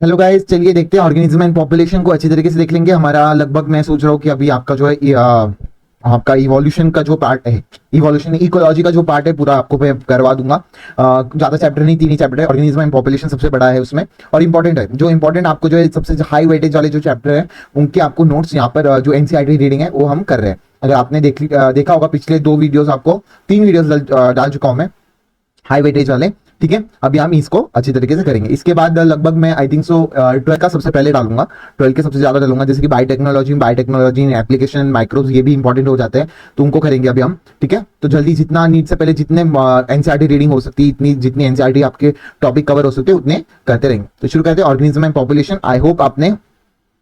Hello guys, चलिए देखते हैं ऑर्गेनिज्म एंड पॉपुलेशन को अच्छी तरीके से देख लेंगे। हमारा लगभग मैं सोच रहा हूँ कि अभी आपका जो है आपका इवोल्यूशन का जो पार्ट है, इवोल्यूशन इकोलॉजी का जो पार्ट है पूरा आपको मैं करवा दूंगा। ज्यादा चैप्टर नहीं, 3 ही चैप्टर है। ऑर्गेनिज्म एंड पॉपुलेशन सबसे बड़ा है उसमें और इंपॉर्टेंट है। जो इंपॉर्टेंट आपको जो है सबसे हाई वेटेज वाले जो चैप्टर है उनके आपको नोट्स यहाँ पर जो एनसीईआरटी रीडिंग है वो हम कर रहे हैं। अगर आपने देखा होगा पिछले 2 वीडियोस, आपको 3 वीडियोस डाल चुका हूं मैं हाई वेटेज वाले। ठीक है, अभी हम इसको अच्छी तरीके से करेंगे। इसके बाद लगभग मैं आई थिंक सो 12 का सबसे पहले डालूंगा, 12 के सबसे ज्यादा डालूंगा, जैसे कि बायोटेक्नोलॉजी माइक्रोब्स माइक्रोब्स ये भी इंपॉर्टेंट हो जाते हैं, तो उनको करेंगे अभी हम। ठीक है, तो जल्दी जितना नीड से पहले जितने एनसीईआरटी रीडिंग हो सकती है, इतनी जितनी एनसीईआरटी आपके टॉपिक कवर हो सकते हैं उतने करते रहेंगे। तो शुरू करते हैं organism and population. I hope आपने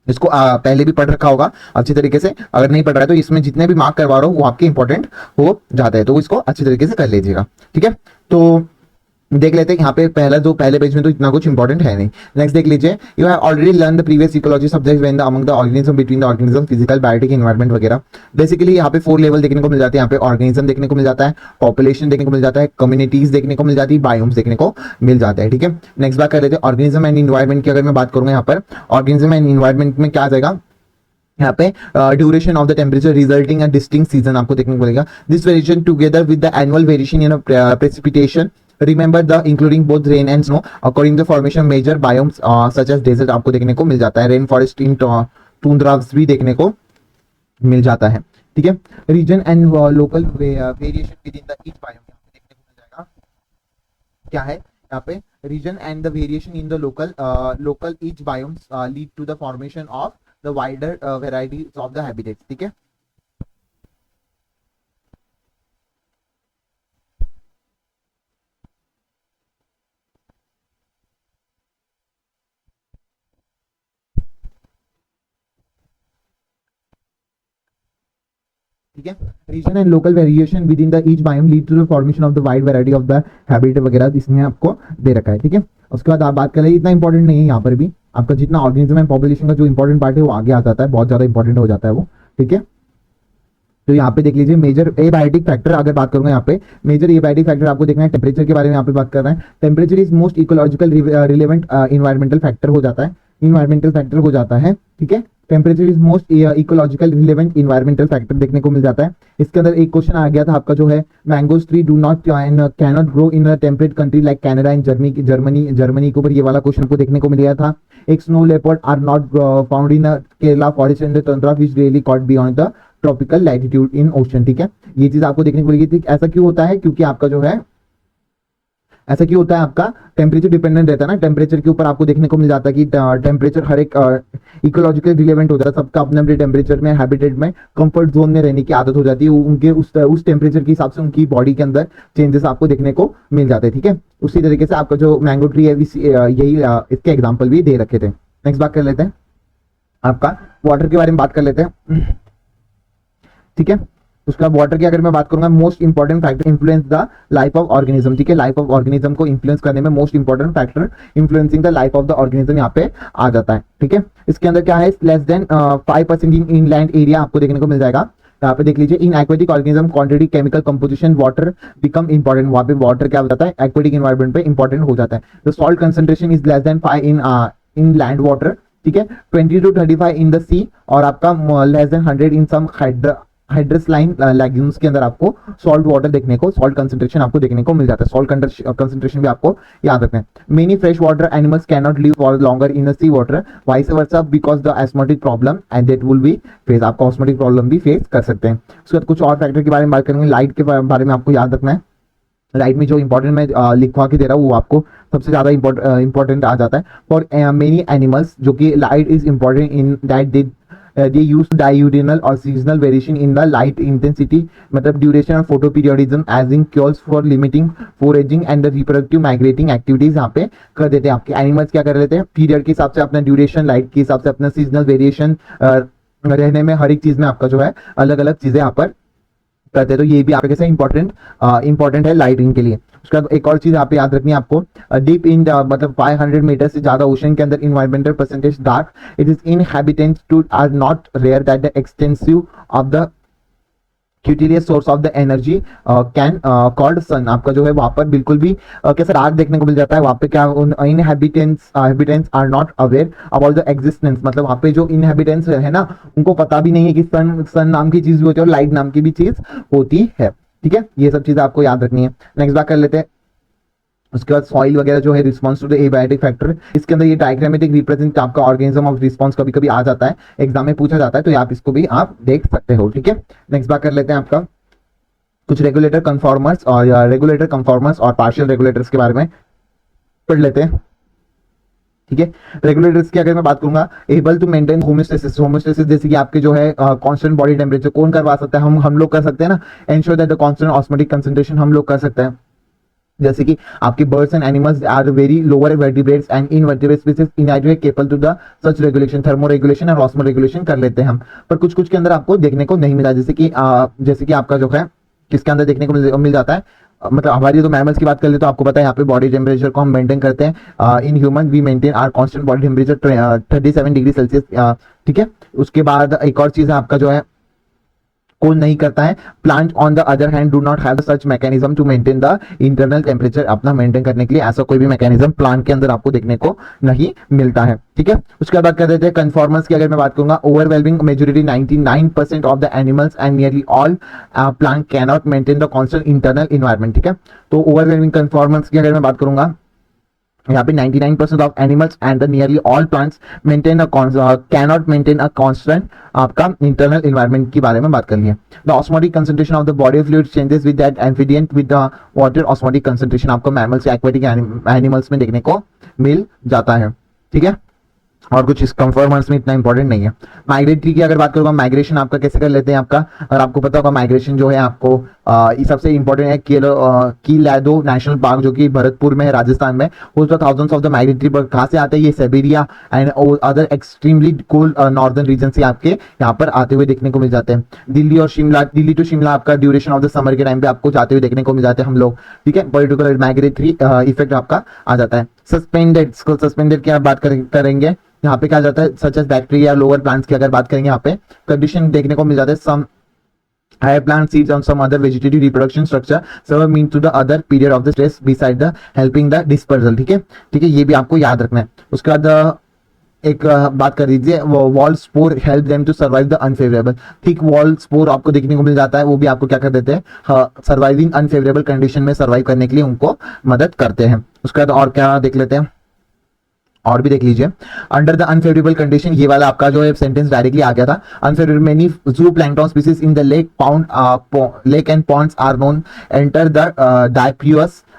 इसको पहले भी पढ़ रखा होगा अच्छी तरीके से। अगर नहीं पढ़ रहा है तो इसमें जितने भी मार्क करवा रहा हूँ वो आपके इंपॉर्टेंट हो जाता है, तो इसको अच्छी तरीके से कर लीजिएगा। ठीक है, तो देख लेते हैं यहाँ पे पहले पेज में तो इतना कुछ इंपॉर्टेंट है नहीं। नेक्स्ट देख लीजिए, you have already learn the previous ecology subject when the among the organism between the organism physical biotic environment वगैरह। बेसिकली यहाँ पे 4 लेवल देखने को मिल जाते हैं। यहाँ पे ऑर्गेनिज्म देखने को मिल जाता है, पॉपुलेशन देखने को मिल जाता है, कम्युनिटीज देखने को मिल जाती है, बायोम्स देखने को मिल जाता है। ठीक है, नेक्स्ट बात कर लेते हैं ऑर्गेनिज्म एंड इन्वायरमेंट की। अगर मैं बात करूंगा यहाँ पर ऑर्गेनिज्म एंड इन्वायरमेंट में क्या आ जाएगा, यहाँ पे duration of the temperature resulting a distinct season आपको देखने को मिलेगा। This variation together with the annual variation in precipitation, remember the including both rain and snow according to formation major biomes such as desert आपको देखने को मिल जाता है। रेन फॉरेस्ट इन टुंड्रास भी देखने को मिल जाता है। ठीक है, region and local variation within the each biome देखने को मिल जाएगा। क्या है यहाँ पे, region and the variation in the local each biomes lead to the formation of the wider varieties of the habitats। ठीक है, ठीक है, region and local variation within the each biome lead to the formation of the wide variety of the habitat वगैरह इसमें आपको दे रखा है। ठीक है, उसके बाद आप बात करें, इतना इंपॉर्टेंट नहीं है यहाँ पर भी। आपका जितना ऑर्गेनिज्म एंड पॉपुलेशन का जो इंपॉर्टेंट पार्ट है वो आगे आ जाता है, बहुत ज्यादा इंपॉर्टेंट हो जाता है वो। ठीक है, तो यहाँ पे देख लीजिए मेजर एबायोटिक फैक्टर। अगर बात करूंगा यहाँ पे मेजर एबायोटिक फैक्टर आपको देखना है, टेम्परेचर के बारे में यहाँ पे बात कर रहे हैं। Temperature is most ecological relevant environmental factor हो जाता है, इन्वायरमेंटल फैक्टर हो जाता है। ठीक है, temperature is most ecological relevant environmental factor देखने को मिल जाता है। इसके अंदर एक क्वेश्चन आ गया था आपका जो है, mangoes tree do not can not grow in temperate country like Canada and Germany के ऊपर ये वाला क्वेश्चन को देखने को मिल गया था। एक snow leopard are not found in Kerala forest and the tundra which really caught beyond the tropical latitude in ocean. ठीक है, ये चीज आपको देखने को मिलेगी थी। ऐसा क्यों होता है, क्योंकि आपका जो है ऐसा क्यों होता है, आपका टेम्परेचर डिपेंडेंट रहता है ना। टेम्परेचर के ऊपर आपको देखने को मिल जाता है कि टेम्परेचर हर एक इकोलॉजिकल रिलेवेंट होता है, सबका अपने अपने टेम्परेचर में हैबिटेट में कंफर्ट जोन में रहने की आदत हो जाती है। उनके उस टेम्परेचर के हिसाब से उनकी बॉडी के अंदर चेंजेस आपको देखने को मिल जाते हैं। ठीक है, उसी तरीके से आपका जो मैंगो ट्री है यही इसके एग्जाम्पल भी दे रखे थे। नेक्स्ट बात कर लेते हैं, आपका वाटर के बारे में बात कर लेते हैं। ठीक है, उसका वाटर की अगर मैं बात करूंगा, most important factor influence the life of organism. ठीक है, लाइफ ऑफ ऑर्गेनिज्म को इन्फ्लुएंस करने में most important factor influencing the life of the organism यहाँ पे आ जाता है। ठीक है, इसके अंदर क्या है, लेस देन 5% इन इनलैंड एरिया आपको देखने को मिल जाएगा। यहाँ पे देख लीजिए, in aquatic organism quantity chemical composition water become important. वहां पे वाटर क्या बताता है, एक्वेटिक एनवायरमेंट पे इंपॉर्टेंट हो जाता है। The salt concentration is less than 5 in land water. ठीक है, 20 to 35 इन द सी, और आपका लेस देन 100 इन सम हाइड्रसलाइन लैग्यून्स के अंदर आपको सॉल्ट वाटर देखने को, सॉल्ट कंसंट्रेशन आपको देखने को मिल जाता है। सॉल्ट कंसंट्रेशन भी आपको याद रखना है। Many fresh water animals can not live for longer in sea water, vice versa because the osmotic problem and that will be face, आपको ऑस्मोटिक प्रॉब्लम भी फेस कर सकते हैं। उसके बाद कुछ और फैक्टर के बारे में बात करेंगे। लाइट के बारे में आपको याद रखना है। लाइट में जो इंपॉर्टेंट मैं लिखवा के दे रहा हूँ वो आपको सबसे ज्यादा इंपॉर्टेंट आ जाता है। फॉर मेनी एनिमल्स, जो कि light is important in that they use diurnal or seasonal variation in the light intensity, मतलब duration और photoperiodism as in cures for limiting foraging and the reproductive migrating activities यहाँ पे कर देते हैं। आपके एनिमल्स क्या कर लेते हैं, पीरियड के हिसाब से अपना ड्यूरेशन, लाइट के हिसाब से अपना सीजनल वेरिएशन रहने में, हर एक चीज में आपका जो है अलग अलग चीजें यहाँ पर करते हैं। तो ये भी आपके कैसे इंपॉर्टेंट है लाइटिंग के लिए। उसके बाद एक और चीज यहाँ पे याद रखनी है आपको, डीप इन मतलब 500 मीटर से ज्यादा ओशन के अंदर environmental percentage dark it is inhabitants to are not rare that the extensive of the cutilious source of the energy can called sun. आपका जो है वहां पर बिल्कुल भी कैसा राग देखने को मिल जाता है। वहां पे क्या inhabitants are not aware about the existence, मतलब वहां पे जो इनहेबिटेंट्स है ना, उनको पता भी नहीं है कि सन नाम की चीज भी होती है और लाइट नाम की भी चीज होती है। ठीक है, ये सब चीजें आपको याद रखनी है। नेक्स्ट बात कर लेते हैं। उसके बाद सॉइल वगैरह जो है response to the abiotic factor, इसके अंदर ये डायग्रामेटिक रिप्रेजेंट आपका ऑर्गेनिज्म ऑफ रिस्पॉन्स कभी कभी आ जाता है, एग्जाम में पूछा जाता है, तो आप इसको भी आप देख सकते हो। ठीक है, नेक्स्ट बात कर लेते हैं आपका कुछ रेगुलेटर कंफॉर्मर्स और पार्शियल रेगुलेटर्स के बारे में पढ़ लेते हैं। ठीक है, रेगुलेटर्स की अगर मैं बात करूंगा, एबल टू मेंटेन होमोस्टेसिस जैसे कि आपके जो है कांस्टेंट बॉडी टेम्परेचर कौन करवा सकता है, हम लोग कर सकते हैं ना। Ensure that the constant osmotic concentration हम लोग कर सकते हैं। जैसे कि आपके birds and animals are very lower vertebrates and invertebrate species inadequate capable to the such regulation, thermoregulation और ऑस्मो रेगुलेशन कर लेते हैं हम, पर कुछ कुछ के अंदर आपको देखने को नहीं मिला। जैसे कि आपका जो है किसके अंदर देखने को मिल जाता है, मतलब हमारी तो मैमल्स की बात कर ले तो आपको पता है यहाँ पे बॉडी टेम्परेचर को हम मेंटेन करते हैं। In human we maintain are constant body temperature 37 degree Celsius. ठीक है, उसके बाद एक और चीज है आपका जो है कौन नहीं करता है, plant on the other hand do not have such mechanism to maintain the internal temperature. अपना मेंटेन करने के लिए ऐसा कोई भी मैकेनिज्म प्लांट के अंदर आपको देखने को नहीं मिलता है। ठीक है, उसके बाद कर देते हैं कन्फॉर्मर्स की अगर मैं बात करूंगा, overwhelming majority 99% of the animals and nearly all plant can not maintain the constant internal environment. ठीक है, तो ओवरवेलमिंग कन्फॉर्मर्स की अगर मैं बात करूंगा, यहाँ पे 99% of animals and the nearly all plants maintain can not maintain a constant आपका इंटरनल एनवायरनमेंट के बारे में बात करनी है। The osmotic concentration of the body fluid changes with that amphibian with the water. Osmotic concentration आपको mammals या aquatic animals में देखने को मिल जाता है। ठीक है, और कुछ इस कंफर्मर्स में इतना इंपॉर्टेंट नहीं है। माइग्रेटरी की अगर बात करूंगा, माइग्रेशन आपका कैसे कर लेते हैं आपका, और आपको पता होगा माइग्रेशन जो है आपको इस सबसे इंपॉर्टेंट है कीलादो नेशनल पार्क जो कि भरतपुर में है राजस्थान में। Thousands of the migratory bird कहां से आते हैं, ये Siberia and other extremely cold northern region से आपके यहाँ पर आते हुए देखने को मिल जाते हैं। दिल्ली टू शिमला आपका ड्यूरेशन ऑफ द समर के टाइम पे आपको जाते हुए देखने को मिल जाते हैं हम लोग। ठीक है, पर्टिकुलर माइग्रेटरी इफेक्ट आपका आ जाता है। सस्पेंडेड की आप बात करेंगे, यहाँ पे क्या जाता है, such as bacteria lower plants की अगर बात करेंगे, यहाँ पे कंडीशन देखने को मिल जाता है। सम higher plant seeds on some other vegetative reproduction structure serve mean to the other period of the stress beside the helping the dispersal। ठीक है, ठीक है, ये भी आपको याद रखना है। उसके बाद एक बात कर दीजिए, wall spore help them to survive the unfavourable. Thick wall spore आपको देखने को मिल जाता है, वो भी आपको क्या कर देते हैं, सर्वाइविंग अनफेवरेबल कंडीशन में सर्वाइव करने के लिए उनको मदद करते हैं। उसके बाद और क्या देख लेते हैं, और भी देख लीजिए। अंडर द अनफेवरेबल कंडीशन, ये वाला आपका जो है सेंटेंस डायरेक्टली आ गया था। Unfavourable many zooplankton species in the lake and ponds are known enter the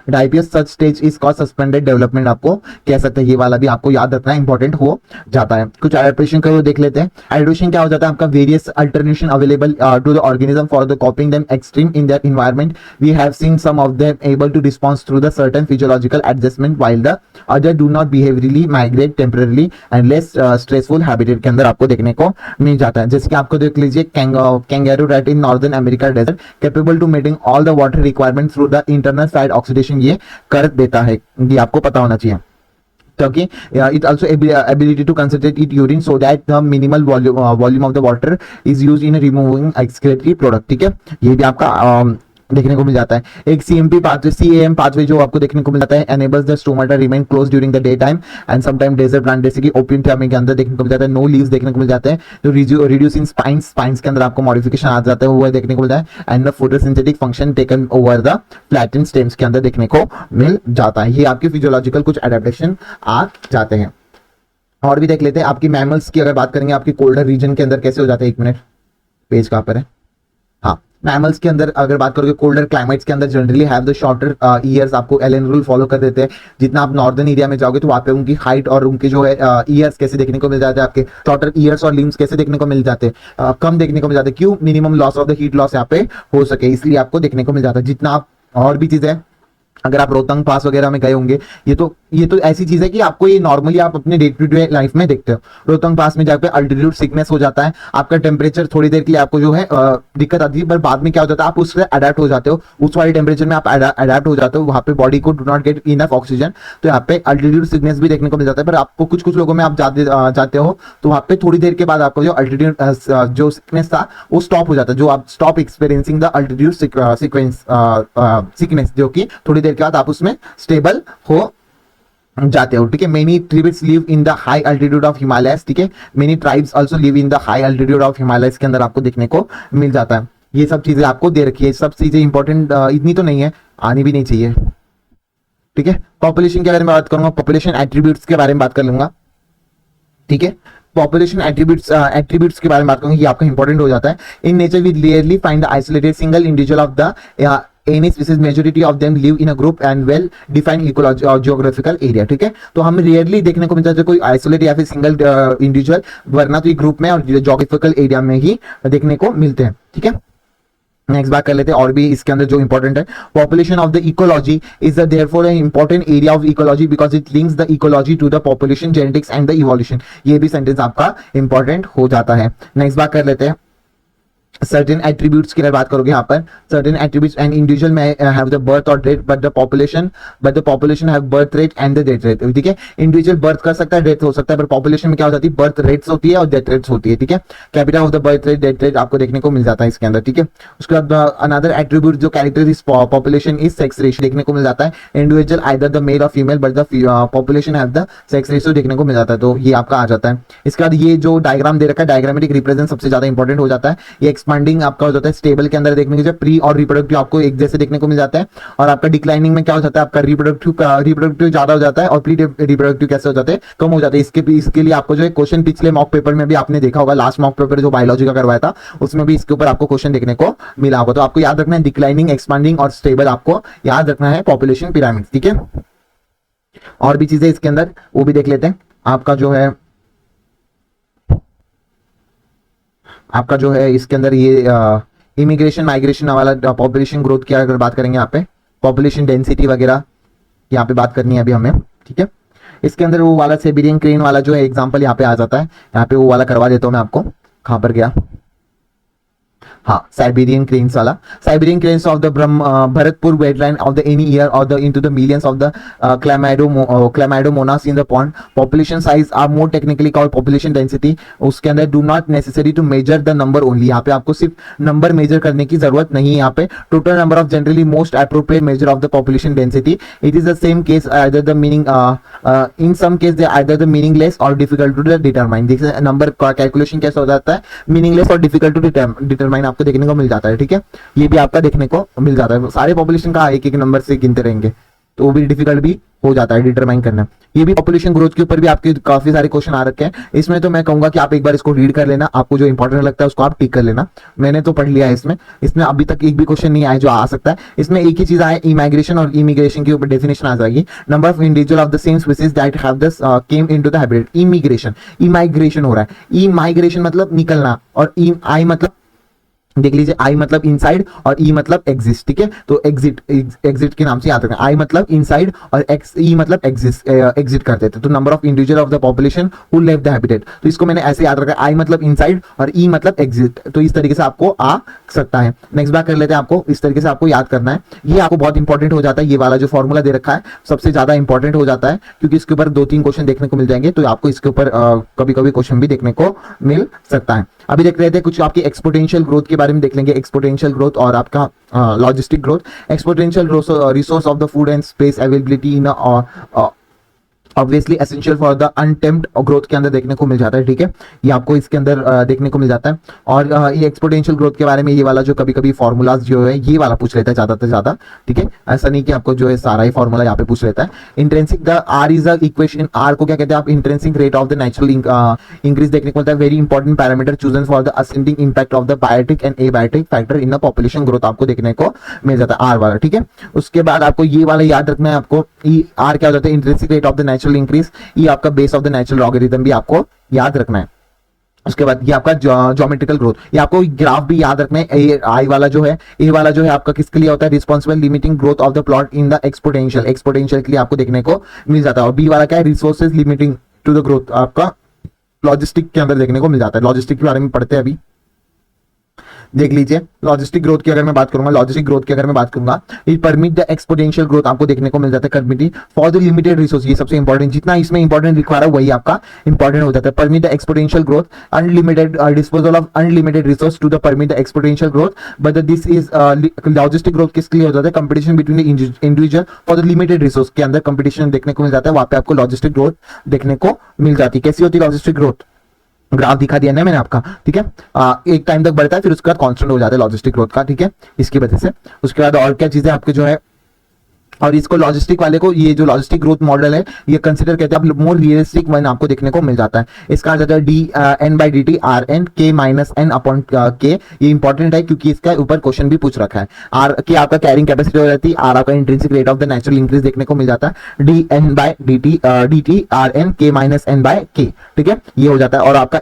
diapause such stage is cause suspended development. आपको कह सकते हैं, ये वाला भी आपको याद रखना इंपॉर्टेंट हो जाता है। कुछ एडेप्टेशन का देख लेते हैं। एडेप्टेशन क्या हो जाता है आपका, various alternation available to the organism for the coping them extreme in their environment. We have seen some of them able to response through the certain physiological adjustment while the other do not behaviourally migrate temporary and less stressful habitat के अंदर आपको देखने को मिल जाता है। जैसे कि आपको देख लीजिए, kangaroo rat in northern America desert capable to meeting all the water requirement through the internal side oxidation, ये कर देता है। ये आपको पता होना चाहिए, क्योंकि it also ability to concentrate it urine so that the minimal volume of the water is used in removing excretory product। ठीक है, ये भी आपका देखने को मिल जाता है। एक CAM पाथवे जो आपको देखने को मिल जाता है, enables the stomata remain closed during the daytime and sometimes desert plant जैसे कि ओपियम के अंदर देखने को मिल जाता है। नो लीव्स देखने को मिल जाते हैं, जो रिड्यूसिंग स्पाइंस के अंदर आपको मॉडिफिकेशन आ जाता है, वो देखने को मिलता है। And the photosynthetic function taken over the flattened stems के अंदर देखने को मिल जाता है। ये आपके फिजियोलॉजिकल कुछ एडेप्टेशन आ जाते हैं। और भी देख लेते हैं, आपकी मैमल्स की अगर बात करेंगे, आपकी कोल्डर रीजन के अंदर कैसे हो जाते हैं। एक मिनट, पेज कहाँ पर है, हाँ, मैमल्स के अंदर अगर बात करोगे, कोल्डर क्लाइमेट्स के अंदर generally have the shorter years. आपको एलन रूल फॉलो कर देते हैं। जितना आप नॉर्दर्न एरिया में जाओगे तो वहाँ पे उनकी हाइट और उनके जो है ईयर्स कैसे देखने को मिल जाते हैं, आपके शॉर्टर ईयर्स और लिम्स कैसे देखने को मिल जाते हैं, कम देखने को मिल जाते हैं। क्यों, minimum loss of the heat loss यहाँ पे हो सके, इसलिए आपको देखने को मिल जाता है। जितना आप और भी चीजें, अगर आप रोहतांग पास वगैरह में गए होंगे, ये तो ये तो ऐसी चीज है कि आपको ये नॉर्मली आप अपने डे टू डे लाइफ में देखते हो। रोहतांग पास में जाकर अल्टीट्यूड सिकनेस हो जाता है, आपका टेम्परेचर थोड़ी देर के लिए आपको जो है दिक्कत आती है, पर बाद में क्या हो जाता है आप उससे अडेप्ट हो जाते हो, उस वाले टेम्परेचर में आप अडेप्ट हो जाते हो, वहां पे बॉडी को do not get enough oxygen, तो यहाँ पे अल्टीट्यूड सिकनेस भी देखने को मिल जाता है। पर आपको कुछ कुछ लोगों में आप जाते हो तो वहां पे थोड़ी देर के बाद आपको जो अल्टीट्यूड जो सिकनेस था वो स्टॉप हो जाता है, जो आप stop experiencing the altitude sickness, जो कि थोड़ी देर के बाद आप उसमें स्टेबल हो जाते हो। ठीक है, many tribes live in the high altitude of Himalayas. ठीक है, many tribes also live in the high altitude of Himalayas के अंदर आपको देखने को मिल जाता है। ये सब चीजें आपको दे रखी है, सब चीजें इंपॉर्टेंट इतनी तो नहीं है, आनी भी नहीं चाहिए। ठीक है, पॉपुलेशन के बारे में बात करूंगा, पॉपुलेशन एट्रीब्यूट्स के बारे में बात कर लूंगा। ठीक है, पॉपुलेशन एट्रीब्यूट्स के बारे में बात करूंगा, ये आपका इंपॉर्टेंट हो जाता है। In nature we rarely find the isolated single individual of the any species, majority of them live in a group and well defined ecological or geographical area। ठीक है, तो हम रेयरली देखने को मिलता है कोई आइसोलेट या फिर सिंगल इंडिविजुअल, वरना तो ये ग्रुप में और जोग्राफिकल एरिया में ही देखने को मिलते हैं। ठीक है, नेक्स्ट बात कर लेते हैं और भी इसके अंदर जो इंपॉर्टेंट है, population of the ecology is therefore an important area of ecology because it links the ecology to the population genetics and the evolution. ये भी सेंटेंस आपका इंपॉर्टेंट हो जाता है। नेक्स्ट बात कर लेते हैं certain attributes की अगर बात करोगे यहाँ पर, certain attributes an individual may have the birth or death but the population have birth rate and the death rate। ठीक है, इंडिविजुअल बर्थ कर सकता है, डेथ हो सकता है, पर पॉपुलेशन में क्या हो जाती है, बर्थ रेट्स होती है और डेथ रेट्स होती है। ठीक है, capital of the birth rate death rate आपको देखने को मिल जाता है इसके अंदर। ठीक है, उसके बाद अनदर एट्रीब्यूट जो कैरेक्टर इस पॉपुलेशन इज सेक्स रेशियो देखने को मिल जाता है। इंडिविजुअल आइदर द मेल और female but the population have the sex ratio देखने को मिल जाता है, तो ये आपका आ जाता है। इसके बाद ये जो डायग्राम दे रखा है, डायग्रामेटिक रिप्रेजेंट सबसे ज्यादा इंपॉर्टेंट हो जाता है। ये एक्सपांडिंग आपका हो जाता है, स्टेबल के अंदर देखने को प्री और रिप्रोडक्टिव आपको एक जैसे देखने को मिल जाता है, और आपका डिक्लाइनिंग में क्या हो जाता है, आपका रिप्रोडक्टिव ज्यादा हो जाता है और प्री रिप्रोडक्टिव कैसे हो जाते हैं, कम हो जाते हैं। इसके लिए आपको जो है क्वेश्चन पिछले मॉक पेपर में भी आपने देखा होगा, लास्ट मॉक पेपर जो बायोलॉजी का करवाया था उसमें भी इसके ऊपर आपको क्वेश्चन देखने को मिला होगा। तो आपको याद रखना है डिक्लाइनिंग, एक्सपांडिंग और स्टेबल आपको याद रखना है पॉपुलेशन पिरामिड। ठीक है, और भी चीजें इसके अंदर वो भी देख लेते हैं। आपका जो है इसके अंदर ये इमिग्रेशन माइग्रेशन वाला पॉपुलेशन ग्रोथ की अगर बात करेंगे, यहाँ पे पॉपुलेशन डेंसिटी वगैरह यहाँ पे बात करनी है अभी हमें। ठीक है, इसके अंदर वो वाला साइबेरियन क्रेन वाला जो है एग्जांपल यहाँ पे आ जाता है, यहाँ पे वो वाला करवा देता हूँ मैं आपको, कहाँ पर गया, हाँ, साइबेरियन क्रेन्स वाला, Siberian cranes of the Bharatpur wetland of the any year और the into the millions of the chlamydomonas in the pond. Population size are more technically called population density. उसके अंदर do not necessary to measure the number only, यहाँ पे आपको सिर्फ number major करने की जरूरत नहीं है। यहाँ पे total number of generally most appropriate measure of the population density. It is the same case either the meaning in some case they either the meaningless or difficult to determine. देखिए number का calculation कैसे हो जाता है, meaningless or difficult to determine आपको देखने को मिल जाता है। ठीक है, ये भी आपका देखने को मिल जाता है। सारे पॉपुलेशन का एक एक नंबर से गिनते रहेंगे तो वो भी डिफिकल्ट भी हो जाता है डिटरमाइन करना। ये भी पॉपुलेशन ग्रोथ के ऊपर भी आपके काफी सारे क्वेश्चन आ रखे हैं। इसमें तो मैं कहूंगा कि आप एक बार इसको रीड कर लेना, आपको जो इंपॉर्टेंट लगता है उसको आप टिक कर लेना। मैंने तो पढ़ लिया है, इसमें अभी तक एक भी क्वेश्चन नहीं आया जो आ सकता है। इसमें एक ही चीज आया, इमाइग्रेशन और इमिग्रेशन के ऊपर डेफिनेशन आ जाएगी। Number of individual of the same species that have this came into the habitat. Immigration हो रहा है, इमाइग्रेशन मतलब निकलना, और आई मतलब देख लीजिए, आई मतलब इनसाइड और ई मतलब एग्जिस्ट। ठीक है, तो एग्जिट के नाम से याद रखना, आई मतलब इनसाइड और ई मतलब एग्जिट करते थे। तो number of individual of the population who left the habitat, तो इसको मैंने ऐसे याद रखा, आई मतलब इनसाइड और ई मतलब एग्जिट, तो इस तरीके से आपको आ सकता है। नेक्स्ट बात कर लेते हैं, आपको इस तरीके से आपको याद करना है। ये आपको बहुत इंपॉर्टेंट हो जाता है, ये वाला जो फॉर्मूला दे रखा है सबसे ज्यादा इंपॉर्टेंट हो जाता है, क्योंकि इसके ऊपर 2-3 क्वेश्चन देखने को मिल जाएंगे, तो आपको इसके ऊपर कभी कभी क्वेश्चन भी देखने को मिल सकता है। अभी देख रहे थे कुछ आपकी एक्सपोनेंशियल ग्रोथ के बारे में देख लेंगे, एक्सपोनेंशियल ग्रोथ और आपका logistic growth. Exponential resource of the food and space availability in obviously essential for the untamed growth के अंदर देखने को मिल जाता है। ठीक है, ये आपको इसके अंदर देखने को मिल जाता है। और ये एक्सपोनेंशियल ग्रोथ के बारे में ये वाला जो कभी कभी फॉर्मूलाज जो है ये वाला पूछ लेता है ज्यादा से ज्यादा। ठीक है, ऐसा नहीं कि आपको जो है सारा ही फॉर्मूला यहाँ पे पूछ लेता है। Intrinsic the R is the equation, R को क्या कहते हैं आप, intrinsic rate of the natural increase देखने को मिलता है। Very important parameter chosen for the ascending impact of the biotic and abiotic factor in the population growth आपको देखने को मिल जाता है, आर वाला। ठीक है, उसके बाद आपको ये वाला याद रखना है, आपको आर क्या हो जाता है, intrinsic rate of the natural increase. ये आपका base of the natural logarithm भी आपको याद रखना है। उसके बाद ये आपका ज्योमेट्रिकल ग्रोथ, ये आपको ग्राफ भी याद रखना है। ए आई वाला जो है, ए वाला जो है आपका किसके लिए होता है, responsible limiting growth of the plot in the exponential, exponential के लिए आपको देखने को मिल जाता है। और बी वाला क्या है, resources limiting to the growth, आपका लॉजिस्टिक के अंदर देखने को मिल जाता है। लॉजिस्टिक के बारे में पढ़ते हैं अभी, देख लीजिए। लॉजिस्टिक ग्रोथ की अगर मैं बात करूंगा, लॉजिस्टिक ग्रोथ की अगर मैं बात करूंगा, it permit the exponential growth आपको देखने को मिल जाता है। Permit for the limited resource, ये सबसे इंपॉर्टेंट, जितना इसमें इंपॉर्टेंट लिखवा रहा है वही आपका इंपॉर्टेंट हो जाता है। Permit the exponential growth, unlimited disposal of unlimited resource to the permit the exponential growth, but this is logistic growth किसके लिए हो जाता है, competition between the individual for the limited resource के अंदर कंपटीशन देखने को मिल जाता है, वहां पे आपको लॉजिस्टिक ग्रोथ देखने को मिल जाती है। कैसी होती है लॉजिस्टिक ग्रोथ, ग्राफ दिखा दिया ना मैंने आपका, ठीक है। एक टाइम तक बढ़ता है, फिर उसके बाद कांस्टेंट हो जाता है लॉजिस्टिक ग्रोथ का, ठीक है, इसकी वजह से। उसके बाद और क्या चीजें आपके जो है, और इसको लॉजिस्टिक वाले को, ये जो लॉजिस्टिक ग्रोथ मॉडल है ये कंसीडर करते हैं आप मोर रियलिस्टिक वन आपको देखने को मिल जाता है। इसका अर्थ है D N by D T R N K minus N upon K, ये इंपॉर्टेंट है क्योंकि इसका ऊपर क्वेश्चन भी पूछ रखा है। आर के आपका कैरिंग कैपेसिटी हो जाती है, आर आपका intrinsic rate of the natural increase देखने को मिल जाता है, D N by D T R N K minus N by K, ठीक है, ये हो जाता है। और आपका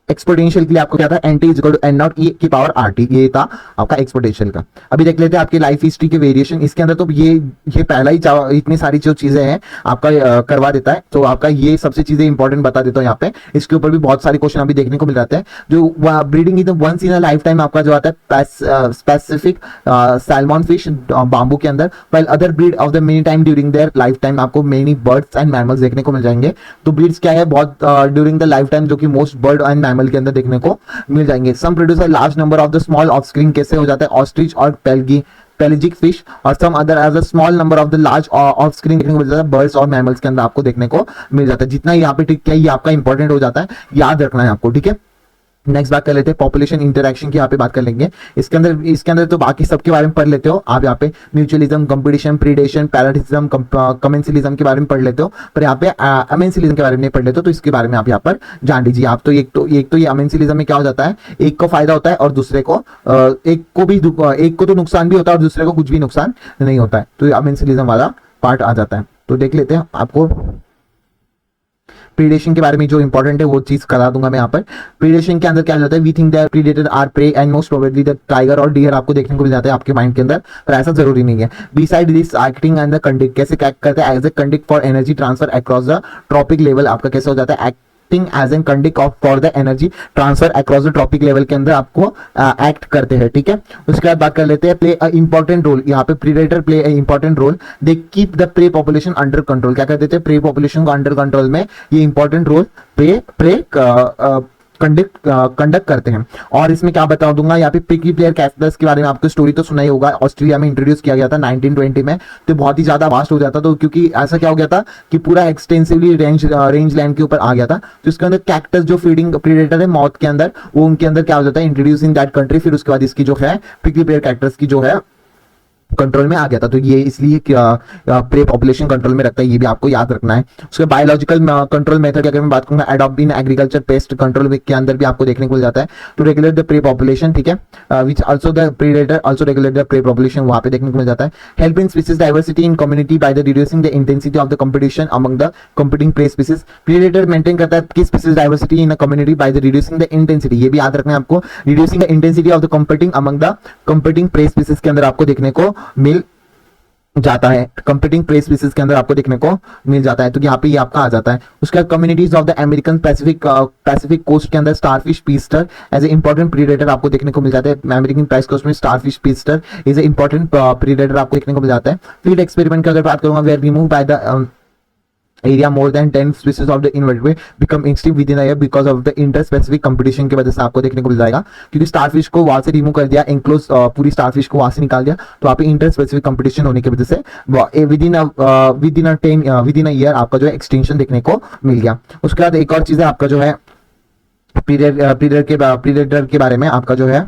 एक्सपोनेंशियल के लिए आपको क्या था, N T is equal to N not E की पावर आर टी, ये था आपका एक्सपोनेंशियल का। अभी देख लेते हैं आपकी लाइफ हिस्ट्री के वेरिएशन। इसके अंदर तो ये पहला ही इतनी सारी जो चीजें हैं आपका करवा देता है, तो आपका ये सबसे चीजें इंपॉर्टेंट बता देता हूँ यहाँ पे। इसके ऊपर भी बहुत सारे क्वेश्चन अभी देखने को मिल जाते हैं। जो breeding is once in a life time आपका जो आता है स्पेसिफिक सैल्मन फिश बाम्बू के अंदर, while other breed of the many time during their life time आपको मेनी बर्ड्स एंड मैमल्स देखने को मिल जाएंगे। तो ब्रीड्स क्या है, बहुत ड्यूरिंग द लाइफ टाइम, जो कि मोस्ट बर्ड एंड मैमल के अंदर देखने को मिल जाएंगे। Some produce a large number of the small offspring, कैसे हो जाता है, ऑस्ट्रिच और पेलिजिक फिश, और some other as a small number of the large offspring देखने को मिल जाता है बर्ड्स और मैमल्स के अंदर आपको देखने को मिल जाता है। जितना यहाँ पे ठीक है, ये आपका इंपॉर्टेंट हो जाता है, याद रखना है आपको, ठीक है। नेक्स्ट बात कर लेते हैं पॉपुलेशन इंटरेक्शन की, यहाँ पे बात कर लेंगे। इसके अंदर तो बाकी सबके बारे में पढ़ लेते हो आप, यहाँ पे म्यूचुअलिज्म, कंपटीशन, प्रीडेशन, पैराटिज्म, कमेंसिलिज्म के बारे में पढ़ लेते हो, पर यहाँ पे अमेंसिलिज्म के बारे में नहीं पढ़ लेते हो, तो इसके बारे में आप यहाँ पर जान लीजिए। आप तो एक तो ये अमेंसिलिज्म में क्या हो जाता है, एक को फायदा होता है और दूसरे को एक को तो नुकसान भी होता है और दूसरे को कुछ भी नुकसान नहीं होता है, तो अमेंसिलिज्म वाला पार्ट आ जाता है। तो देख लेते हैं, आपको प्रीडेशन के बारे में जो इंपॉर्टेंट है वो चीज करा दूंगा मैं यहाँ पर। प्रीडेशन के अंदर क्या जाता है, we think that predator are prey and most probably the tiger और डियर आपको देखने को मिल जाता है आपके माइंड के अंदर, पर ऐसा जरूरी नहीं है। Beside this acting and the conduct, कैसे करते हैं as a conduct for energy transfer across the trophic level, आपका कैसे हो जाता है, acting as an conduct of for the energy transfer across the trophic level के अंदर आपको एक्ट करते हैं, ठीक है। उसके बाद बात कर लेते हैं प्ले अ इंपॉर्टेंट रोल, यहाँ पे predator play a important role, they keep the prey population under control, क्या कर देते हैं, प्रे पॉपुलेशन को अंडर कंट्रोल में ये इंपॉर्टेंट रोल प्रे कंडक्ट करते हैं। और इसमें क्या बता दूंगा, यहाँ पे प्रिकली प्लेयर कैस्टस के बारे में आपको स्टोरी तो सुना ही होगा, ऑस्ट्रेलिया में इंट्रोड्यूस किया गया था 1920 में, तो बहुत ही ज्यादा वास्ट हो जाता, तो क्योंकि ऐसा क्या हो गया था कि पूरा एक्सटेंसिवली रेंज लैंड के ऊपर आ गया था, तो इसके अंदर कैक्टस जो फीडिंग प्रीडेटर है मौत के अंदर, वो उनके अंदर क्या हो जाता है, इंट्रोड्यूस इन दैट कंट्री, फिर उसके बाद इसकी जो है प्रिकली प्लेयर कैक्टस की जो है कंट्रोल में आ गया था, तो ये इसलिए प्रे पॉपुलेशन कंट्रोल में रखता है, ये भी आपको याद रखना है। उसके बायोलॉजिकल कंट्रोल मेथड की अगर मैं बात करूंगा, adopt in agriculture pest control के अंदर भी आपको देखने को मिल जाता है, तो रेगुलेट द प्रे पॉपुलेशन, ठीक है, which also the predator also regulate the prey population, वहां पे देखने को मिल जाता है। Help in species diversity in community by the reducing the intensity of the competition among the competing prey species, predator maintain करता है कि species diversity in a community by the reducing the intensity, ये भी याद रखना है आपको, reducing the intensity of the competing among the competing prey species के अंदर आपको देखने को मिल जाता है, कंपीटिंग प्रे स्पीसीज के अंदर आपको देखने को मिल जाता है, तो यहाँ पे ये आपका आ जाता है। उसके बाद communities of the American Pacific coast के अंदर starfish Pisaster as a important predator आपको देखने को मिल जाता है। अमेरिकन पैसिफिक कोस्ट में starfish Pisaster is a important predator आपको देखने को मिल जाता है। फील्ड एक्सपेरिमेंट की अगर बात करूंगा, where remove by the area more than 10 species of the invertebrate become extinct within a year because of the interspecific competition की वजह से आपको देखने को मिल जाएगा, क्योंकि स्टारफिश को वहां से रिमूव कर दिया, एनक्लोज पूरी स्टारफिश को वहां से निकाल दिया, तो आप इंटरस्पेसिफिक कंपटीशन होने की वजह से विदिन अ ईयर आपका जो है एक्सटिंक्शन देखने को मिल गया। उसके बाद एक और चीज है आपका जो है प्रीडेटर के बारे में, आपका जो है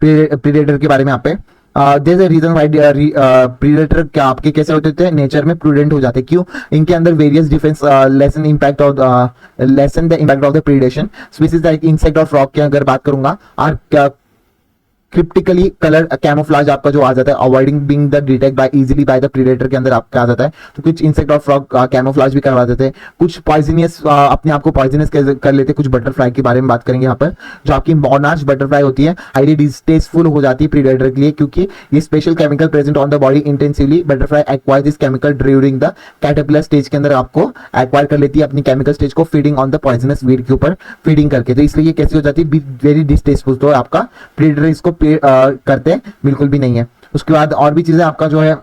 प्रीडेटर के बारे में आप पे there is a reason why predator क्या आपके कैसे होते थे, नेचर में प्रूडेंट हो जाते, क्यों, इनके अंदर various defence lesson the impact of the predation. Species like insect और फ्रॉग की अगर बात करूंगा, आर क्रिप्टिकली कलर कैमोफ्लाज आपका जो आ जाता है, avoiding being the detect by easily by the predator के अंदर आपका आ जाता है। तो कुछ इंसेक्ट और फ्रॉग कैमोफ्लाज भी करवा देते हैं, कुछ पॉइजनियस अपने आप को पॉइजनस कर लेते हैं। कुछ बटरफ्लाई के बारे में बात करेंगे यहाँ पर, जो आपकी मोनार्च बटरफ्लाई होती है, हाईली डिस्टेस्टफुल हो जाती है प्रीडेटर के लिए, क्योंकि ये special chemical present on the body intensively. Butterfly acquire this chemical during the caterpillar stage के अंदर आपको एक्वायर कर लेती है अपनी केमिकल स्टेज को, feeding on the poisonous weed के ऊपर फीडिंग करके। तो इसलिए ये कैसी हो जाती है, वेरी डिस्टेस्टफुल। तो आपका प्रीडेटर इसको करते बिल्कुल भी नहीं है। उसके बाद और भी चीजें आपका जो है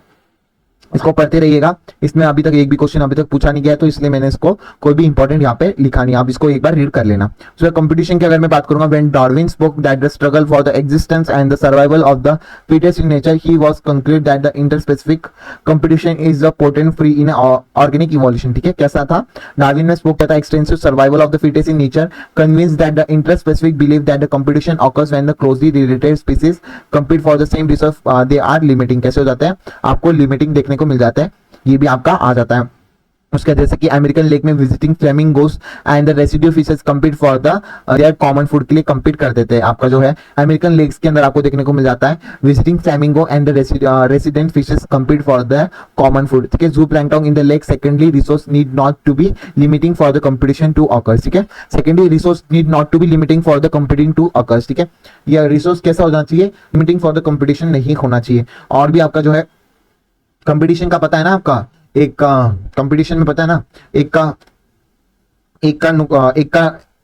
इसको पढ़ते रहिएगा। इसमें अभी तक एक भी क्वेश्चन अभी तक पूछा नहीं गया है, तो इसलिए मैंने इसको कोई भी इंपॉर्टेंट यहाँ पे लिखा नहीं, आप इसको एक बार रीड कर लेना। सो कंपटीशन की अगर मैं बात करूंगा, when Darwin spoke that the struggle for the existence and the survival of the fittest in nature, he was conclude that the interspecific competition is the potent free in organic evolution. ठीक है, कैसा था, Darwin ने spoke किया था extensive survival of the fittest in nature, convince that the interspecific believe that the competition occurs when the closely related species compete for the same resource, they are limiting. कैसे हो जाता है, आपको limiting देखने को मिल जाता है, ये भी आपका आ जाता है। उसका जैसे कि अमेरिकन लेक में visiting flamingos and the residue fishes compete for the their common food के लिए कंपीट कर देते हैं। आपका जो है अमेरिकन लेक्स के अंदर आपको देखने को मिल जाता है visiting flamingo and the resident fishes compete for the common food. ठीक है, zooplankton in the lake secondary resource need not to be limiting for the competition to occurs. ठीक है, secondary resource need not to be limiting for the competing to occurs. ठीक है, यह resource कैसा होना चाहिए, लिमिटिंग फॉर द कंपटीशन नहीं होना चाहिए। और भी आपका जो है कंपटीशन का पता है ना, आपका एक कंपटीशन में पता है ना, एक का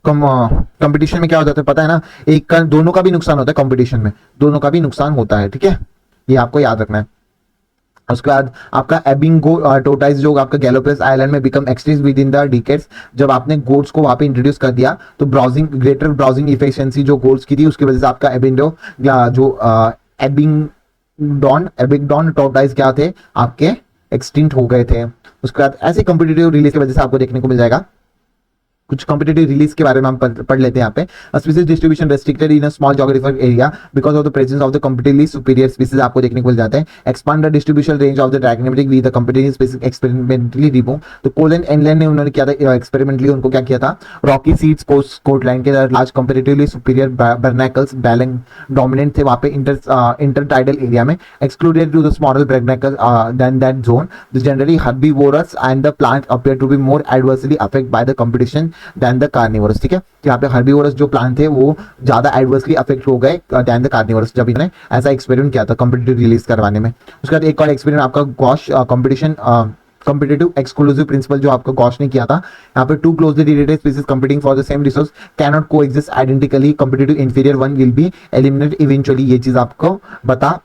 कंपटीशन में क्या हो जाता है पता है ना, एक का दोनों का भी नुकसान होता है, कंपटीशन में दोनों का भी नुकसान होता है। ठीक है, ये आपको याद रखना है। उसके बाद आपका एबिंगो टोटाइज जो आपका गैलोपस आइलैंड में become extinct with in the decades. जब आपने गोट्स को वहां पे इंट्रोड्यूस कर दिया तो ब्राउजिंग ग्रेटर ब्राउजिंग इफिशिएंसी जो गोट्स की थी उसकी वजह से आपका एबिंडो जो एबिगडॉन टोटाइज क्या थे, आपके एक्सटिंक्ट हो गए थे। उसके बाद ऐसे कॉम्पिटिटिव रिलीज की वजह से आपको देखने को मिल जाएगा। कुछ कॉम्पिटिटिव रिलीज के बारे में हम पढ़ लेते हैं यहाँ पे। Species distribution restricted in a small geographical area because of the presence of the competitively superior species आपको देखने को मिल जाते हैं। Expand the distribution range of the dragnematic with the competitive species experimentally remove. तो कोलन एनलैंड ने उन्होंने किया था एक्सपेरिमेंटली, उनको क्या किया था, रॉकी सीड्स कोस्ट स्कॉटलैंड के large competitively superior barnacles balanus dominant थे वहां पे इंटरटाइडल एरिया में, excluded to the smaller barnacle than that zone. The generally herbivorous and the plant appear to be more adversely affect by the competition than the carnivorous. ठीक है, यहाँ पे herbivorous जो plant थे वो ज्यादा एडवर्सली अफेक्ट हो गए देन द कार्निवोरस, जब इन्होंने ऐसा एक्सपेरिमेंट किया था कॉम्पिटिटिव रिलीज करवाने में। उसके बाद एक और एक्सपेरिमेंट आपका गॉश कॉम्पिटिटिव एक्सक्लूसिव प्रिंसिपल जो आपका गॉश ने किया था। यहाँ पे two closely related species competing for the same resource cannot coexist identically, competitive inferior one will be eliminated eventually. ये चीज आपको बता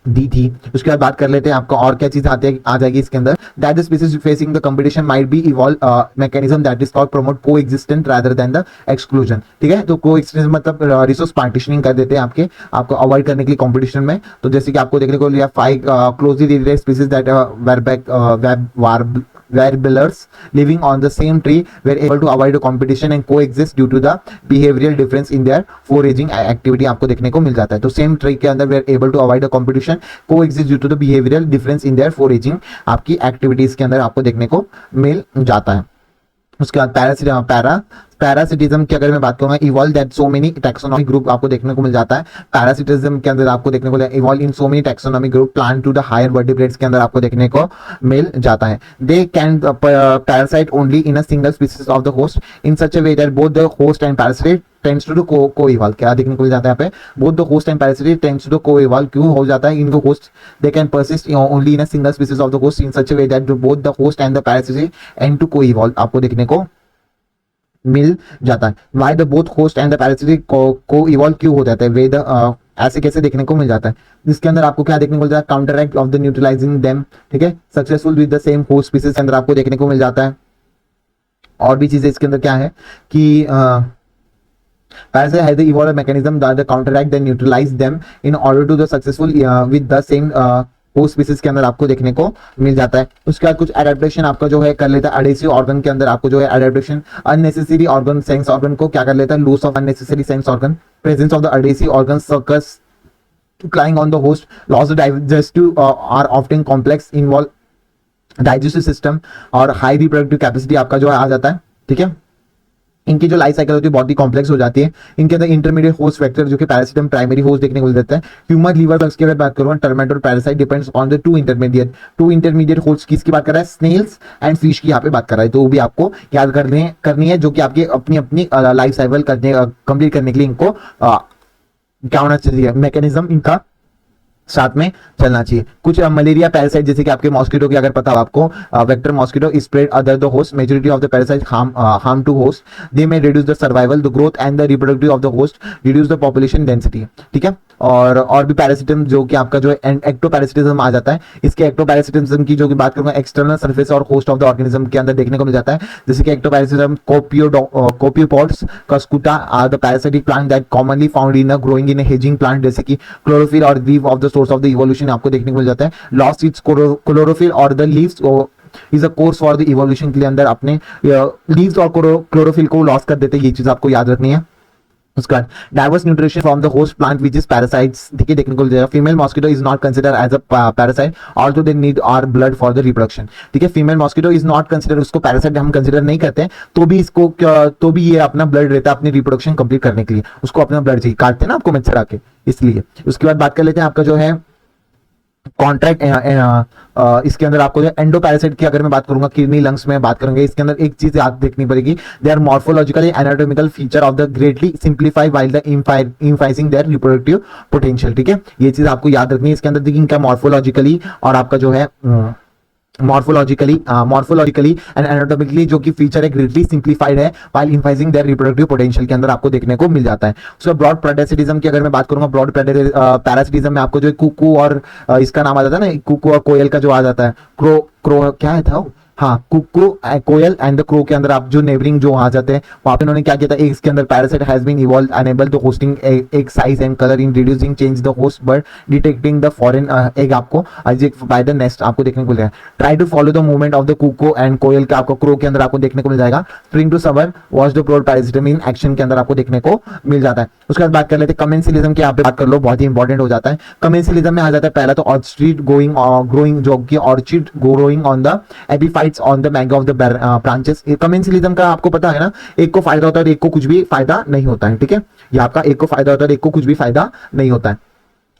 दी थी। उसके बाद बात कर लेते हैं आपका और क्या चीज आ जाएगी इसके अंदर, that the species facing the competition might be evolve mechanism that is called promote coexistence rather than the exclusion. ठीक है, तो कोएग्जिस्टेंस मतलब रिसोर्स पार्टीशनिंग कर देते हैं आपको अवॉइड करने के लिए कंपटीशन में। तो जैसे कि आपको देखने को लिया 5 closely related species that warblers living on the same tree were able to avoid a competition and coexist due to the behavioral difference in their foraging activity आपको देखने को मिल जाता है। तो सेम ट्री के अंदर were able to avoid a competition coexist due to the behavioral difference in their foraging आपकी एक्टिविटीज के अंदर आपको देखने को मिल जाता है। उसके बाद पैरासिटिज्म की अगर मैं बात करूंगा, evolve that so many taxonomic group आपको देखने को मिल जाता है। पैरासिटिज्म के अंदर आपको देखने को evolve in so many taxonomic group plant to the higher vertebrates के अंदर आपको देखने को मिल जाता है। They can parasite only in a single species of the host in such a way that both the host and parasite tends to co-evolve. क्या देखने को मिल जाता है यहाँ पे, both the host and parasite tends to co-evolve. क्यों हो जाता है, इनको host they can persist only in a single species of the host in such a way that both the host and the parasite and to co-evolve आपको देखने को मिल जाता है। Why the both host and the parasitic co-evolve क्यों हो जाता है, वे द ऐसे कैसे देखने को मिल जाता है। जिसके अंदर आपको क्या देखने को मिलता है, counter act of the neutralising them. ठीक है, successful with the same host species के अंदर आपको देखने को मिल जाता है। और भी चीजें इसके अंदर क्या है कि parasite has the evolve mechanism that the counter act the neutralize them in order to the successful with the same host species के अंदर आपको देखने को मिल जाता है। उसके बाद कुछ एडेप्टेशन आपका जो है कर लेता है एडेसिव ऑर्गन के अंदर आपको जो है adaptation, unnecessary organ sense organ को क्या कर लेता है, lose of unnecessary sense organ, presence of the adhesive organ suckers lying on the host, loss of digestive are often complex, involve digestive system और high reproductive capacity आपका जो है आ जाता है। ठीक है, इनकी जो लाइफ साइकिल होती है बहुत ही कॉम्प्लेक्स हो जाती है। इनके अंदर इंटरमीडिएट होस्ट फैक्टर जो कि पैरासिटम प्राइमरी होस्ट देखने को मिल जाता है। ह्यूमन लीवर बग्स की अगर बात करूँ, टर्मेट और parasite depends on the two intermediate host. किसकी बात कर रहा है? स्नेल्स एंड फिश की यहाँ पे बात कर रहा है। तो वो भी आपको याद करनी है, जो कि आपकी अपनी अपनी लाइफ साइकिल कंप्लीट करने के लिए इनको क्या होना चाहिए, मैकेनिज्म इनका साथ में चलना चाहिए। कुछ मलेरिया पैरासाइट जैसे कि आपके मॉस्किटो की अगर पता हो आपको, vector mosquito spread other the host, majority of the parasite harm to host, they may reduce the survival, the growth and the reproductive of the host, reduce the population density. ठीक है, और भी पैरासिटम जो कि आपका जो है एक्टोपैरासिटिज्म आ जाता है। इसके एक्टोपैरासिटिज्म की जो कि बात करूंगा, एक्सटर्नल सरफेस और होस्ट ऑफ द ऑर्गेनिज्म के अंदर देखने को मिल जाता है। जैसे कि ectoparasitism copepods, cuscuta are the parasitic plant that commonly found in growing in hedging plant, जैसे कि क्लोरोफिल और leave of the source of the evolution आपको देखने को मिल जाता है। लॉस्ट इट्स क्लोरोफिल और the leaves is a course for the evolution के लिए अंदर अपने लीव्स और क्लोरोफिल को लॉस कर देते हैं। ये चीज आपको याद रखनी है। उसका diverse nutrition from the host plant which is parasites देखिए देखने को मिल जाएगा। Female mosquito is not consider as a parasite also they need our blood for the reproduction. ठीक है, female mosquito is not consider, उसको पैरासाइट हम consider नहीं करते हैं, तो भी ये अपना ब्लड रहता है अपनी रिप्रोडक्शन कंप्लीट करने के लिए, उसको अपना ब्लड चाहिए, काटते हैं ना आपको मच्छर आके, इसलिए। उसके बाद बात कर लेते हैं आपका जो है कॉन्ट्रैक्ट, इसके अंदर आपको जो एंडोपैरासाइट की अगर मैं बात करूंगा, किडनी लंग्स में बात करूंगा, इसके अंदर एक चीज याद देखनी पड़ेगी, they are morphologically anatomical feature of the greatly simplify while the emphasizing their reproductive potential. ठीक है, ये चीज आपको याद रखनी है। इसके अंदर देखिए इनका मॉर्फोलॉजिकली और आपका जो है मॉर्फोलॉजिकली एंड एनाटॉमिकली जो कि फीचर है ग्रेटली सिंप्लीफाइड है while emphasizing their reproductive potential के अंदर आपको देखने को मिल जाता है। सो ब्रॉड पैरासिटिज्म की अगर मैं बात करूंगा, ब्रॉड पैरासिटिज्म में आपको जो कुकू और इसका नाम आ जाता है ना, कुकू और कोयल का जो आ जाता है, क्रो क्या है था, हाँ, कुकू कोयल एंड द क्रो के अंदर आप जो नेबरिंग जो आ जाते हैं, वहां पे उन्होंने क्या किया था, इसके अंदर parasite has been evolve enable to hosting egg size and colour in reducing change the host bird detecting the foreign egg आपको बाय द नेस्ट आपको देखने को मिलेगा। Try to follow the movement of the cuckoo and koel का आपको crow के अंदर आपको देखने को मिल जाएगा। Spring to summer watch the broad parasitism in action के अंदर आपको देखने को मिल जाता है। उसके बाद बात कर लेते हैं कमेंसिलिज्म की, आप बात कर लो, बहुत ही इंपॉर्टेंट हो जाता है। कमेंसिलिज्म में आ जाता है पहला तो ऑर्चिड ग्रोइंग जो कि orchid growing on the epiphytes on the mango the branches. Commensalism का आपको पता है ना, एक को फायदा होता है और एक को कुछ भी फायदा नहीं होता है। ठीक है, ये आपका एक को फायदा होता है और एक को कुछ भी फायदा नहीं होता है।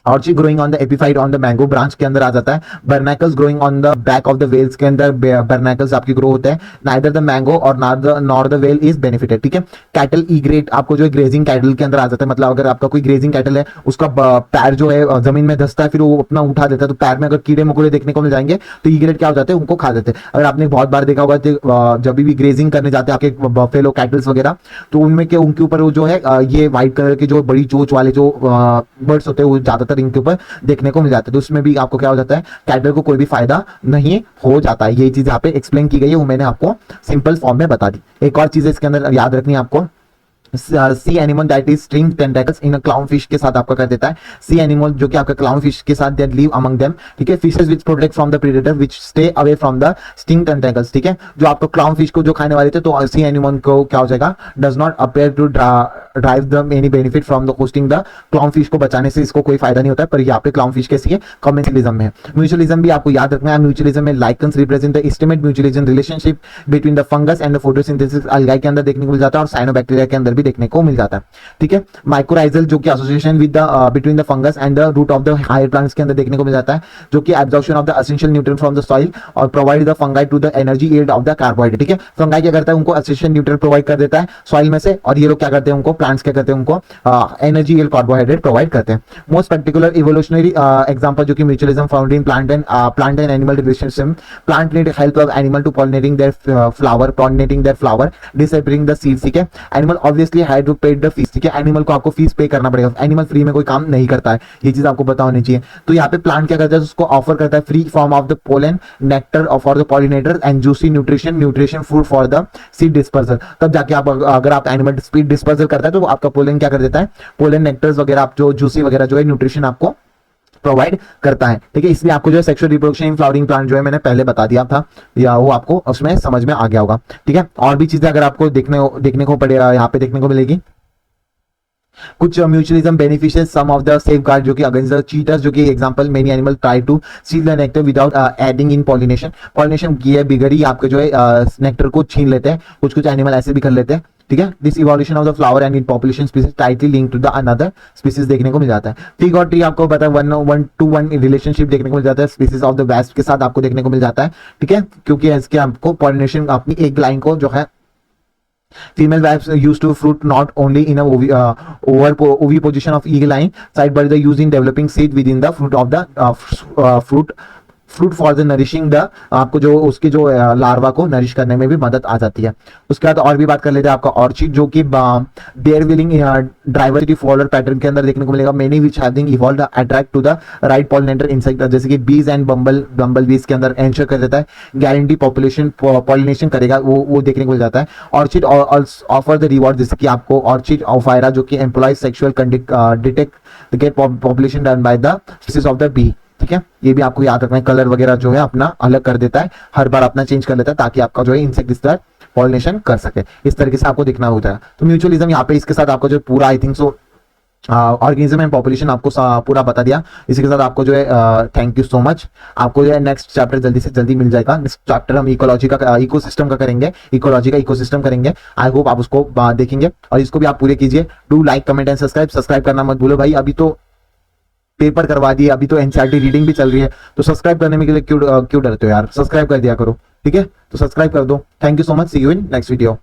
Orchid growing on the epiphyte on the mango branch के अंदर आ जाता है। Barnacles growing on the back of the whales के अंदर बर्नाकल्स आपकी ग्रो होते हैं। नाइदर द मैंगो और nor the whale is benefited. ठीक है, कैटल ई ग्रेट आपको जो ग्रेजिंग कैटल के अंदर आ जाता है, मतलब अगर आपका कोई ग्रेजिंग कैटल है, उसका पैर जो है जमीन में धसता है, फिर वो अपना उठा देता है, तो पैर में अगर कीड़े मकोड़े देखने को मिल जाएंगे तो ई ग्रेट क्या हो जाते हैं, उनको खा देते हैं। अगर आपने बहुत बार देखा होगा जब भी ग्रेजिंग करने जाते हैं आपके बफेलो कैटल्स वगैरह, तो उनमें के उनके ऊपर वो जो है ये व्हाइट कलर के जो बड़ी चोंच वाले जो बर्ड्स होते हैं वो ज्यादातर इनके ऊपर देखने को मिल जाता है। तो उसमें भी आपको क्या हो जाता है, कैटल को कोई भी फायदा नहीं हो जाता है। ये चीज यहाँ पे एक्सप्लेन की गई है, वो मैंने आपको सिंपल फॉर्म में बता दी। एक और चीज इसके अंदर याद रखनी है आपको, sea animal that is string tentacles in clown fish के साथ आपका कर देता है। सी एनिमल जो कि आपका क्लाउन फिश के साथ दैट लिव अमंग देम। ठीक है, fishes which protect from the predator which stay away from the sting tentacles. ठीक है, जो आपको क्लाउन फिश को जो खाने वाले थे, तो सी एनिमल को क्या हो जाएगा, does not appear to drive the any benefit from the hosting the clown fish को बचाने से इसको कोई फायदा नहीं होता है। पर यहाँ पे क्लाउन फिश कैसी है, कमेंसिलिज्म में है। म्यूचुअलिज्म भी आपको याद रखना है। म्यूचुअलिज्म में lichens represent the estimate mutualism relationship between the fungus and the photosynthesis algae के अंदर देखने को मिल जाता है और साइनोबैक्टीरिया के अंदर भी देखने को मिल जाता है। ठीक है, माइक्रोराइजल जो कि association with the between the fungus and the root of the higher plants के अंदर देखने को मिल जाता है, जो कि absorption of the essential nutrient from the soil और provide the fungi to the energy aid of the carbohydrate. ठीक है, फंगाई क्या करता है, उनको एसेंशियल न्यूट्रिएंट प्रोवाइड कर देता है सॉइल में से, और ये लोग क्या करते हैं, उनको प्लांट्स क्या करते हैं, उनको एनर्जी एड कार्बोहाइड्रेट प्रोवाइड करते हैं। मोस्ट पर्टिकुलर इवोल्यूशनरी एग्जांपल जो कि mutualism found in plant and animal relationship. Plant need help of animal to pollinating their flower dispersing the seeds. ठीक है, animal obviously had to pay the fees. ठीक है, animal को आपको fees पे करना पड़ेगा, एनिमल फ्री में कोई काम नहीं करता है, ये चीज आपको पता होनी चाहिए। तो यहाँ पे प्लांट क्या करता है, उसको ऑफर करता है free form of the pollen nectar for the pollinator and juicy nutrition food for the seed disperser. तब जाके आप अगर आप एनिमल सीड डिस्पर्सर करता है तो आपका पोलन क्या कर देता है, पोलन नेक्टर्स वगैरह आप जो जूसी वगैरह जो है न्यूट्रिशन आपको प्रोवाइड करता है। ठीक है, इसलिए आपको जो है sexual reproduction in flowering plant जो है मैंने पहले बता दिया था, या वो आपको उसमें समझ में आ गया होगा। ठीक है, और भी चीजें अगर आपको देखने को पड़ेगा यहाँ पे देखने को मिलेगी। कुछ mutualism beneficial some of the safeguard जो कि अगेंस्ट द चीटर्स, जो कि example many animal try to steal the nectar without aiding in pollination. Pollination किए बिगड़ ही आपके जो है नेक्टर को छीन लेते हैं, कुछ कुछ एनिमल ऐसे भी कर लेते हैं, ठीक है। This evolution of the flower and in population species tightly link to the another species देखने को मिल जाता है। फिग और ट्री आपको पता है 1-1 रिलेशनशिप देखने को मिल जाता है स्पीसीज ऑफ द वेस्ट के साथ आपको देखने को मिल जाता है, ठीक है, क्योंकि इसके आपको पॉलिनेशन अपनी एक लाइन को जो है female wasps used to fruit not only in a oviposition of eagle line side but they use in developing seed within the fruit of the fruit for the nourishing the, आपको जो उसके जो larva को nourish करने में भी मदद आ जाती है। उसके बाद और भी बात कर लेते हैं आपका ऑर्चिड, जो कि their willing diversity follower pattern के अंदर देखने को मिलेगा। Many which having evolved attract to the right pollinator insect, जैसे कि बीज एंड बम्बल बीज के अंदर एंश्योर कर देता है गारंटी पॉपुलेशन पॉलिनेशन करेगा, वो देखने को मिल जाता है। ऑर्चिड ऑफर द रिवॉर्ड, जैसे कि आपको ऑर्चिड ऑफायरा जो कि employ sexual detect get population done by the species of the bee, ठीक है। ये भी आपको याद रखना है, कलर वगैरह जो है अपना अलग कर देता है, हर बार अपना चेंज कर लेता है ताकि आपका जो है इंसेक्ट इस तरह पॉलिनेशन कर सके, इस तरीके से आपको दिखना होता है। तो म्यूचुअलिज्म यहाँ पे इसके साथ आपको जो पूरा I think so organism and population आपको पूरा बता दिया। इसी के साथ आपको जो है थैंक यू सो मच। आपको जो है नेक्स्ट चैप्टर जल्दी से जल्दी मिल जाएगा। नेक्स्ट चैप्टर हम इकोलॉजी का इकोसिस्टम का करेंगे, इकोलॉजी का इकोसिस्टम करेंगे। आई होप आप उसको देखेंगे और इसको भी आप पूरे कीजिए। Do like comment and subscribe करना मत भूलो भाई। अभी तो पेपर करवा दिए, अभी तो एनसीईआरटी रीडिंग भी चल रही है, तो सब्सक्राइब करने में के लिए क्यों डरते हो यार, सब्सक्राइब कर दिया करो, ठीक है। तो सब्सक्राइब कर दो। Thank you so much, see you in next video.